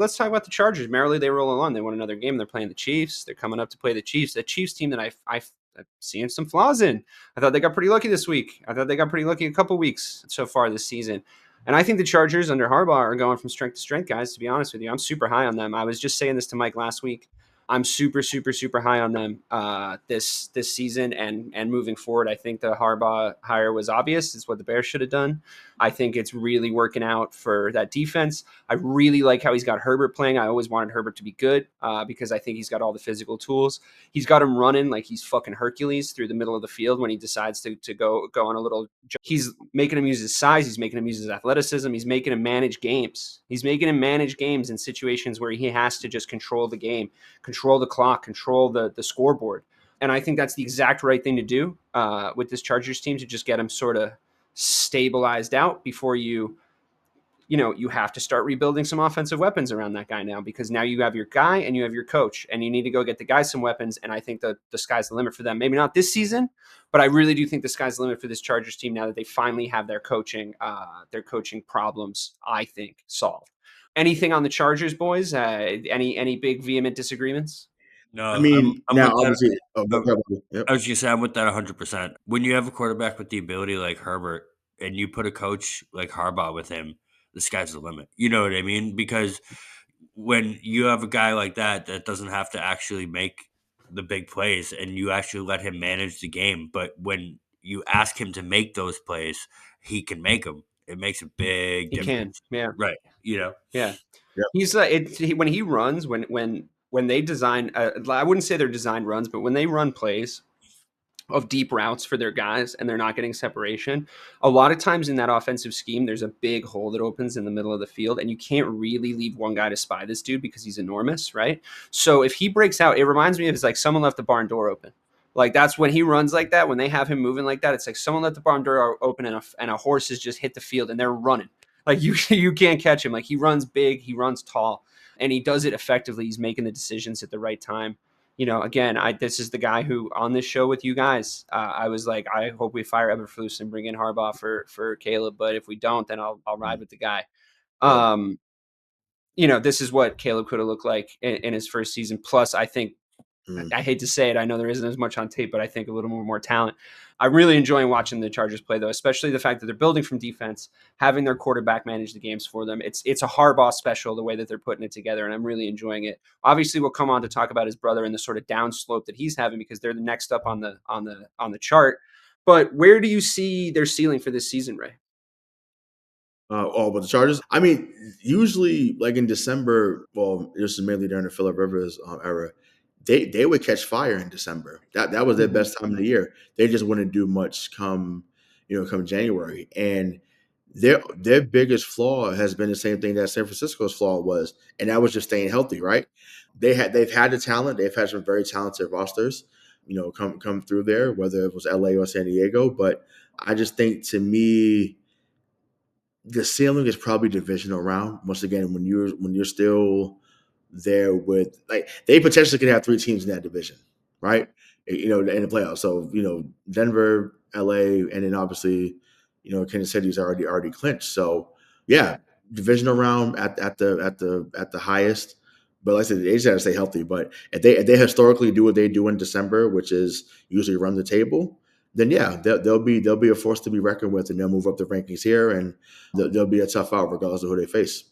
Let's talk about the Chargers. Merrily, they roll along. They won another game. They're playing the Chiefs. They're coming up to play the Chiefs. The Chiefs team that I've seen some flaws in. I thought they got pretty lucky this week. I thought they got pretty lucky a couple weeks so far this season. And I think the Chargers under Harbaugh are going from strength to strength, guys, to be honest with you. I'm super high on them. I was just saying this to Mike last week. I'm super, super, super high on them this season and moving forward. I think the Harbaugh hire was obvious. It's what the Bears should have done. I think it's really working out for that defense. I really like how he's got Herbert playing. I always wanted Herbert to be good because I think he's got all the physical tools. He's got him running like he's fucking Hercules through the middle of the field when he decides to go on a little. He's making him use his size. He's making him use his athleticism. He's making him manage games. He's making him manage games in situations where he has to just control the game, control the clock, control the scoreboard. And I think that's the exact right thing to do with this Chargers team, to just get him sort of stabilized out before you have to start rebuilding some offensive weapons around that guy now, because now you have your guy and you have your coach, and you need to go get the guy some weapons. And I think the sky's the limit for them. Maybe not this season, but I really do think the sky's the limit for this Chargers team now that they finally have their coaching problems, I think, solved. Anything on the Chargers, boys? Any big vehement disagreements? No, I mean, I'm now with obviously, that. I was just saying, I'm with that 100%. When you have a quarterback with the ability like Herbert, and you put a coach like Harbaugh with him, the sky's the limit. You know what I mean? Because when you have a guy like that doesn't have to actually make the big plays, and you actually let him manage the game, but when you ask him to make those plays, he can make them. It makes a big difference. He can, yeah, right. Yeah. Yep. He's when he runs, when they design, I wouldn't say they're designed runs, but when they run plays of deep routes for their guys and they're not getting separation, a lot of times in that offensive scheme, there's a big hole that opens in the middle of the field, and you can't really leave one guy to spy this dude because he's enormous, right? So if he breaks out, it reminds me of it's like someone left the barn door open. Like that's when he runs like that, when they have him moving like that, it's like someone let the barn door open and a horse has just hit the field and they're running. Like you can't catch him. Like he runs big, he runs tall, and he does it effectively. He's making the decisions at the right time. Again, this is the guy who on this show with you guys, I was like, I hope we fire Eberflus and bring in Harbaugh for Caleb. But if we don't, then I'll ride with the guy. This is what Caleb could have looked like in his first season. Plus, I think, I hate to say it, I know there isn't as much on tape, but I think a little more talent. I'm really enjoying watching the Chargers play, though, especially the fact that they're building from defense, having their quarterback manage the games for them. It's a Harbaugh special, the way that they're putting it together, and I'm really enjoying it. Obviously, we'll come on to talk about his brother and the sort of downslope that he's having, because they're the next up on the chart. But where do you see their ceiling for this season, Ray? But the Chargers, I mean, usually like in December, well, this is mainly during the Phillip Rivers era, they would catch fire in December. That was their best time of the year. They just wouldn't do much come January. And their biggest flaw has been the same thing that San Francisco's flaw was, and that was just staying healthy, right? They've had the talent, they've had some very talented rosters, come through there, whether it was LA or San Diego. But I just think, to me, the ceiling is probably divisional round. Once again, when you're still there with, like, they potentially could have 3 teams in that division, right? In the playoffs. So Denver, LA, and then obviously Kansas City's already clinched. So yeah, divisional round at the highest. But like I said, they just got to stay healthy. But if they historically do what they do in December, which is usually run the table, then yeah, they'll be a force to be reckoned with, and they'll move up the rankings here, and they'll be a tough out regardless of who they face.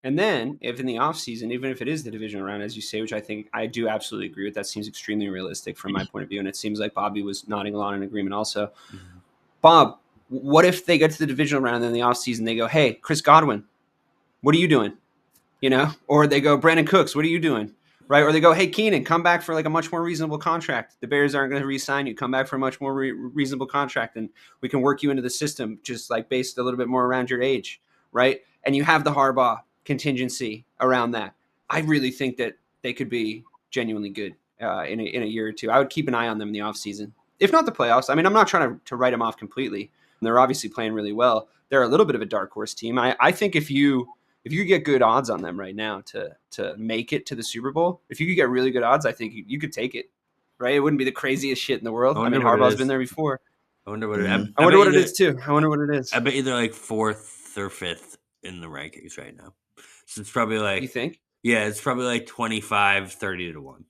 And then, if in the offseason, even if it is the divisional round, as you say, which I think I do absolutely agree with, that seems extremely realistic from my point of view, and it seems like Bobby was nodding along in agreement also. Mm-hmm. Bob, what if they get to the divisional round and in the offseason they go, hey, Chris Godwin, what are you doing? Or they go, Brandon Cooks, what are you doing? Right? Or they go, hey, Keenan, come back for like a much more reasonable contract. The Bears aren't going to re-sign you. Come back for a much more reasonable contract, and we can work you into the system, just like based a little bit more around your age, right? And you have the Harbaugh contingency around that. I really think that they could be genuinely good in a year or two. I would keep an eye on them in the offseason, if not the playoffs. I mean, I'm not trying to write them off completely. They're obviously playing really well. They're a little bit of a dark horse team. I think if you get good odds on them right now to make it to the Super Bowl, if you could get really good odds, I think you could take it, right? It wouldn't be the craziest shit in the world. I mean, Harbaugh's been there before. I wonder what it is too. I wonder what it is. I bet you they're like 4th or 5th in the rankings right now. So it's probably You like, think? yeah, it's probably like 25-30 to 1.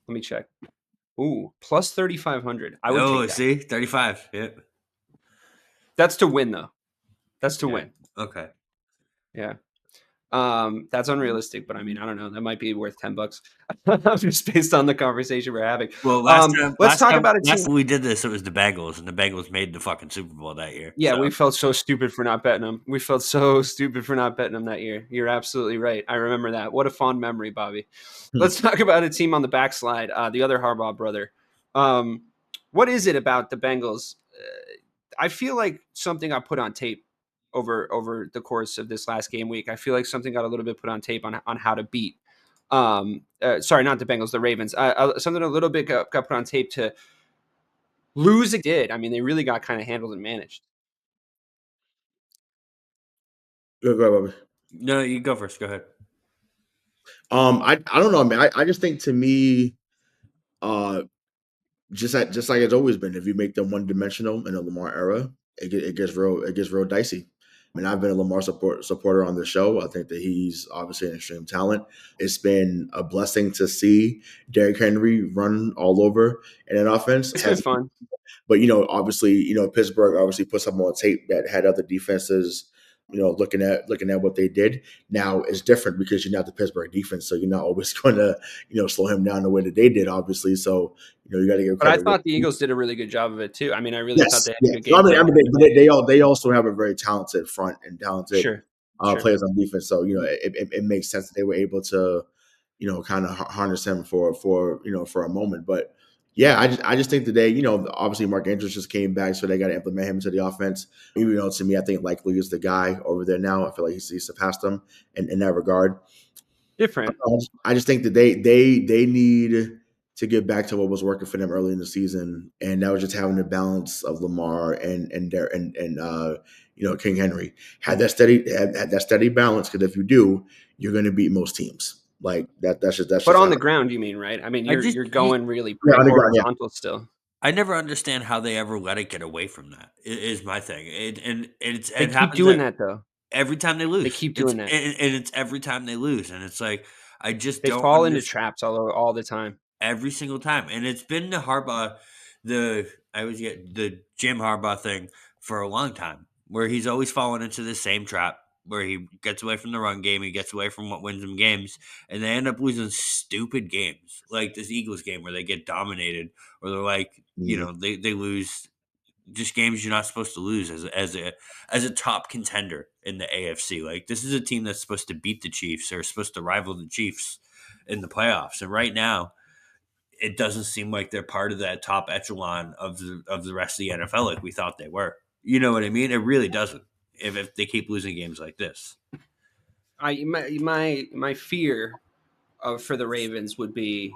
Let me check. Ooh, plus 3,500. I would Oh, take that. see, 35. Yep. That's to win, though. That's to Yeah. win. Okay. Yeah. That's unrealistic, but I mean, I don't know. That might be worth $10 just based on the conversation we're having. Well, Let's talk about a team. last time we did this, it was the Bengals, and the Bengals made the fucking Super Bowl that year. Yeah, so. we felt so stupid for not betting them. We felt so stupid for not betting them that year. You're absolutely right. I remember that. What a fond memory, Bobby. Let's talk about a team on the backslide, the other Harbaugh brother. What is it about the Bengals? I feel like something got put on tape over the course of this last game week. I feel like something got a little bit put on tape on how to beat. Sorry, not the Bengals, the Ravens. Something a little bit got put on tape to lose. It did. I mean, they really got kind of handled and managed. Go ahead, Bobby. No, you go first. Go ahead. I don't know, man. I just think to me, just like it's always been, if you make them one dimensional in a Lamar era, it gets real dicey. I mean, I've been a Lamar supporter on the show. I think that he's obviously an extreme talent. It's been a blessing to see Derrick Henry run all over in an offense. It's been fun. But obviously, Pittsburgh obviously put something on tape that had other defenses, looking at what they did. Now it's different because you're not the Pittsburgh defense, so you're not always going to, slow him down the way that they did, obviously. So you got to give credit. But I thought the Eagles did a really good job of it too. I mean, I really thought they had a good game. So, I mean, they also have a very talented front and talented Sure. players on defense. So it makes sense that they were able to, kind of harness him for a moment, but. Yeah, I just think today, obviously Mark Andrews just came back, so they got to implement him into the offense. Even though to me, I think likely is the guy over there now. I feel like he's surpassed him in that regard. Different. I just think that they need to get back to what was working for them early in the season, and that was just having the balance of Lamar and King Henry. Had that steady balance, because if you do, you're going to beat most teams. Like that. That's. But on the ground, you mean, right? I mean, you're going really horizontal still. I never understand how they ever let it get away from that. Is my thing, They keep doing that though. Every time they lose, they keep doing that, and it's every time they lose, and it's like I just they fall into traps all the time, every single time, and it's been the Harbaugh, the Jim Harbaugh thing for a long time, where he's always fallen into the same trap, where he gets away from the run game, he gets away from what wins them games, and they end up losing stupid games, like this Eagles game where they get dominated, or they're like, they lose just games you're not supposed to lose as a top contender in the AFC. Like, this is a team that's supposed to beat the Chiefs or supposed to rival the Chiefs in the playoffs, and right now it doesn't seem like they're part of that top echelon of the rest of the NFL like we thought they were. You know what I mean? It really doesn't. If they keep losing games like this, my fear for the Ravens would be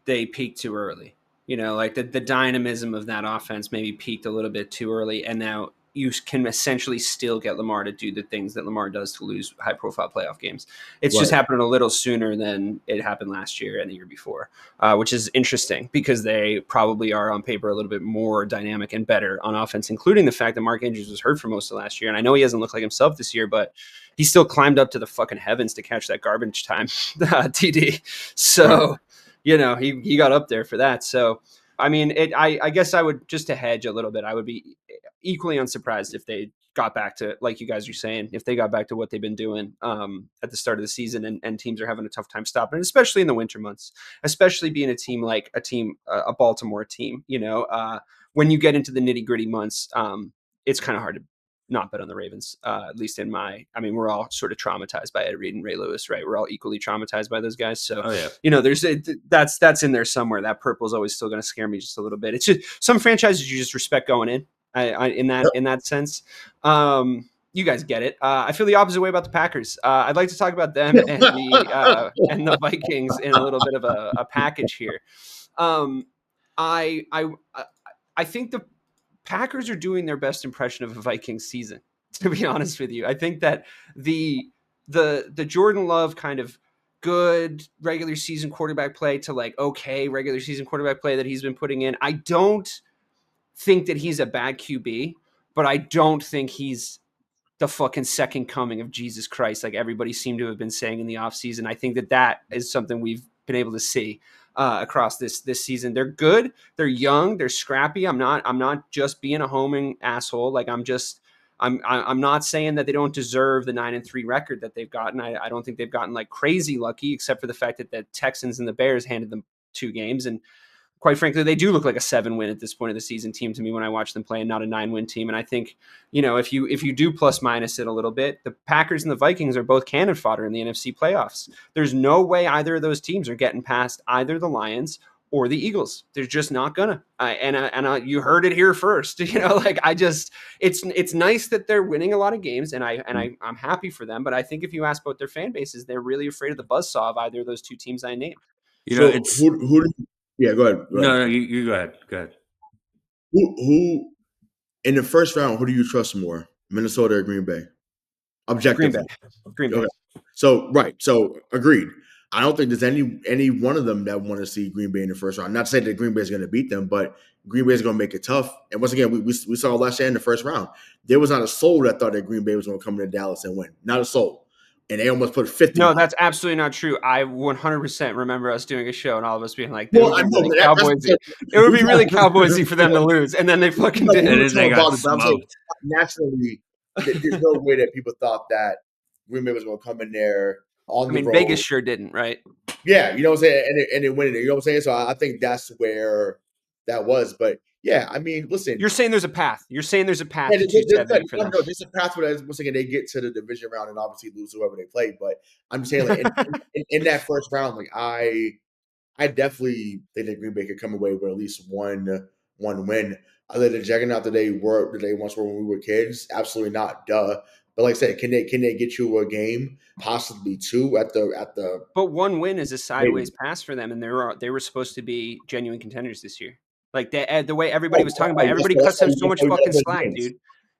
they peaked too early. Like the dynamism of that offense maybe peaked a little bit too early, and now you can essentially still get Lamar to do the things that Lamar does to lose high-profile playoff games. It's just happening a little sooner than it happened last year and the year before, which is interesting because they probably are on paper a little bit more dynamic and better on offense, including the fact that Mark Andrews was hurt for most of last year. And I know he hasn't looked like himself this year, but he still climbed up to the fucking heavens to catch that garbage time TD. So, he got up there for that. So, I mean, I guess I would, just to hedge a little bit, I would be equally unsurprised if they got back to, like you guys are saying, if they got back to what they've been doing at the start of the season, and teams are having a tough time stopping, especially in the winter months, especially being a Baltimore team. When you get into the nitty gritty months, it's kind of hard to not bet on the Ravens, at least we're all sort of traumatized by Ed Reed and Ray Lewis, right? We're all equally traumatized by those guys. So, there's that's in there somewhere. That purple is always still going to scare me just a little bit. It's just some franchises you just respect going in. In that sense, you guys get it. I feel the opposite way about the Packers. I'd like to talk about them and the Vikings in a little bit of a package here. I think the Packers are doing their best impression of a Vikings season, to be honest with you. I think that the Jordan Love kind of good regular season quarterback play to okay regular season quarterback play that he's been putting in, I don't think that he's a bad QB, but I don't think he's the fucking second coming of Jesus Christ, like everybody seemed to have been saying in the offseason. I think that is something we've been able to see across this season. They're good, they're young, they're scrappy. I'm not just being a homing asshole. Like I'm not saying that they don't deserve the 9-3 record that they've gotten. I don't think they've gotten like crazy lucky, except for the fact that the Texans and the Bears handed them 2 games. And quite frankly, they do look like a 7-win at this point of the season team to me when I watch them play, and not a 9-win team. And I think, if you do plus minus it a little bit, the Packers and the Vikings are both cannon fodder in the NFC playoffs. There's no way either of those teams are getting past either the Lions or the Eagles. They're just not gonna. And you heard it here first. It's nice that they're winning a lot of games, and I'm happy for them. But I think if you ask both their fan bases, they're really afraid of the buzzsaw of either of those 2 teams I named. It's who? Yeah, go ahead. No, you go ahead. Go ahead. Who in the first round? Who do you trust more, Minnesota or Green Bay? Objectively, Green Bay. Okay. So agreed. I don't think there's any one of them that want to see Green Bay in the first round. Not to say that Green Bay is going to beat them, but Green Bay is going to make it tough. And once again, we saw last year in the first round, there was not a soul that thought that Green Bay was going to come into Dallas and win. Not a soul. And they almost put 50. No, that's absolutely not true. I 100% remember us doing a show and all of us being like, well, I know, really Cowboysy. It would be really Cowboysy for them to lose. And then they fucking did. And then they got smoked. Naturally, there's no way that people thought that Green Bay was going to come in there on the road. Vegas sure didn't, right? Yeah, you know what I'm saying? And then win it. You know what I'm saying? So I think that's where that was. But yeah, I mean, listen. You're saying there's a path. You're saying there's a path to for them. No, there's a path where once again they get to the division round and obviously lose whoever they play. But I'm just saying, like, in that first round, like I definitely think that Green Bay could come away with at least one win. Other than the juggernaut that they once were when we were kids, absolutely not. Duh. But like I said, can they get you a game, possibly 2 at the? But 1 win is a sideways pass for them, and they were supposed to be genuine contenders this year. Like the way everybody was talking about, everybody cuts them so much fucking slack, dude.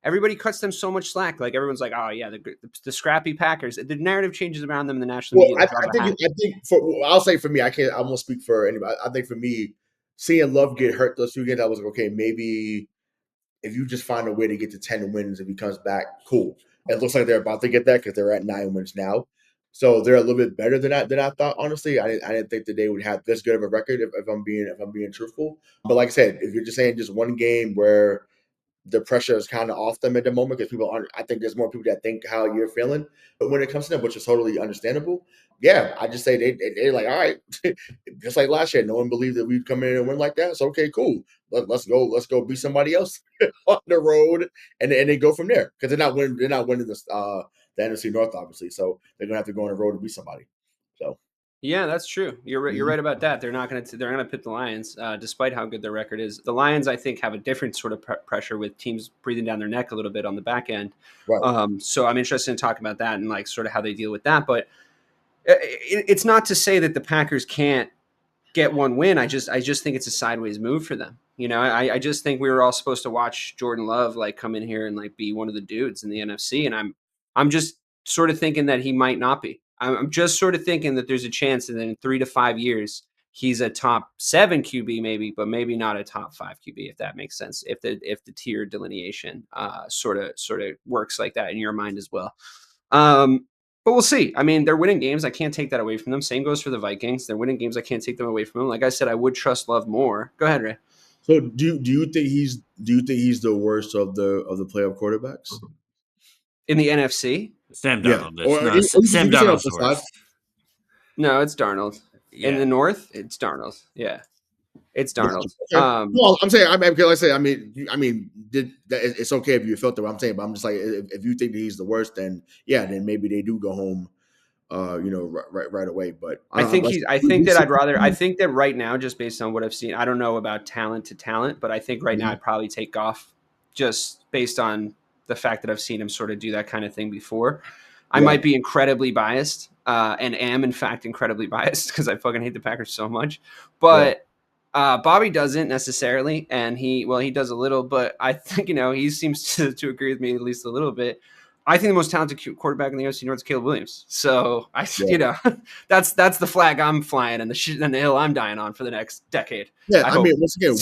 Everybody cuts them so much slack. Like everyone's like, oh yeah, the scrappy Packers. The narrative changes around them in the national media. I think I'll say for me, I won't speak for anybody. I think for me, seeing Love get hurt those 2 games, I was like, okay, maybe if you just find a way to get to 10 wins if he comes back, cool. It looks like they're about to get that because they're at 9 wins now. So they're a little bit better than I thought. Honestly, I didn't think that they would have this good of a record if I'm being truthful. But like I said, if you're just saying just one game where the pressure is kind of off them at the moment because people aren't. I think there's more people that think how you're feeling. But when it comes to them, which is totally understandable, yeah, I just say they're like, all right, just like last year, no one believed that we'd come in and win like that. So okay, cool. Let's go beat somebody else on the road and then go from there because they're not winning this the NFC North obviously. So they're gonna have to go on the road to beat somebody. So. Yeah, that's true. You're right about that. They're gonna pit the Lions, despite how good their record is. The Lions, I think, have a different sort of pressure with teams breathing down their neck a little bit on the back end. Right. So I'm interested in talking about that and like sort of how they deal with that. But it's not to say that the Packers can't get 1 win. I just think it's a sideways move for them. I just think we were all supposed to watch Jordan Love like come in here and like be one of the dudes in the NFC, and I'm just sort of thinking that he might not be. I'm just sort of thinking that there's a chance that in 3 to 5 years he's a top 7 QB maybe, but maybe not a top 5 QB, if that makes sense. If the tier delineation sort of works like that in your mind as well. But we'll see. I mean, they're winning games. I can't take that away from them. Same goes for the Vikings. They're winning games. I can't take them away from them. Like I said, I would trust Love more. Go ahead, Ray. So do you think he's the worst of the playoff quarterbacks in the NFC? Sam Darnold. Yeah. Sam Darnold's the worst. No, it's Darnold. Yeah. In the North, it's Darnold. Yeah, it's Darnold. Okay. Well, I'm saying, it's okay if you felt that. I'm saying, but I'm just like, if you think that he's the worst, then yeah, then maybe they do go home, right away. But I think that right now, just based on what I've seen, I don't know about talent to talent, but I think right now I'd probably take Goff just based on the fact that I've seen him sort of do that kind of thing before. I might be incredibly biased, and am in fact incredibly biased because I fucking hate the Packers so much. But Bobby doesn't necessarily, and he does a little, but I think he seems to agree with me at least a little bit. I think the most talented quarterback in the NFC North is Caleb Williams. So that's the flag I'm flying and the hill I'm dying on for the next decade. Yeah, I mean, once again,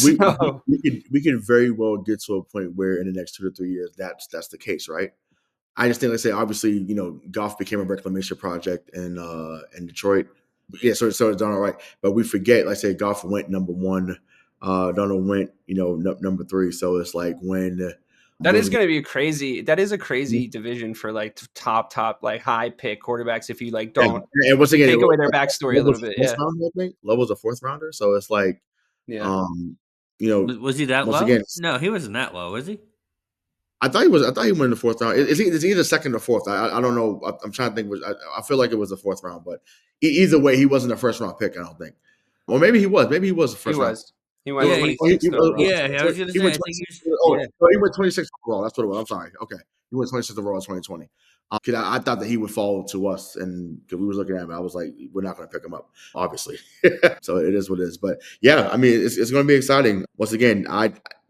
we can very well get to a point where in the next 2 to 3 years that's the case, right? I just think, like I say, obviously, Goff became a reclamation project in Detroit. Yeah, so it's done all right. But we forget, like I say, Goff went number one. Donald went, number three. So it's like when that is those going to be that is a crazy division for like top like high pick quarterbacks if you like yeah, don't and once again, take away their backstory a Love little was bit. fourth Yeah. rounder, I think. Love was a fourth rounder. So it's like, Yeah. Was he that once low? again, No, he wasn't that low, was he? I thought he went in the fourth round. It's either second or fourth. I don't know. I'm trying to think. I feel like it was the fourth round, but either way, he wasn't a first round pick. I don't think. Or maybe he was. Maybe he was the He first round. was. He went Yeah, 26th overall. yeah, I was gonna He say, went I think 26. he was, Oh, yeah. no, he went 26 overall. That's what it was. I'm sorry. Okay, he went 26 overall in 2020. Because I thought that he would fall to us, and because we was looking at him, I was like, we're not going to pick him up, obviously. So it is what it is. But yeah, I mean, it's going to be exciting. Once again,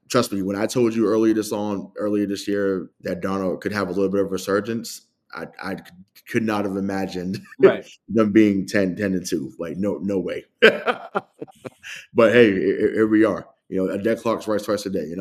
trust me, when I told you earlier this year that Darnold could have a little bit of resurgence, I could not have imagined Right. them being 10-2. Like, no way. But hey, here we are. A dead clock's right twice a day,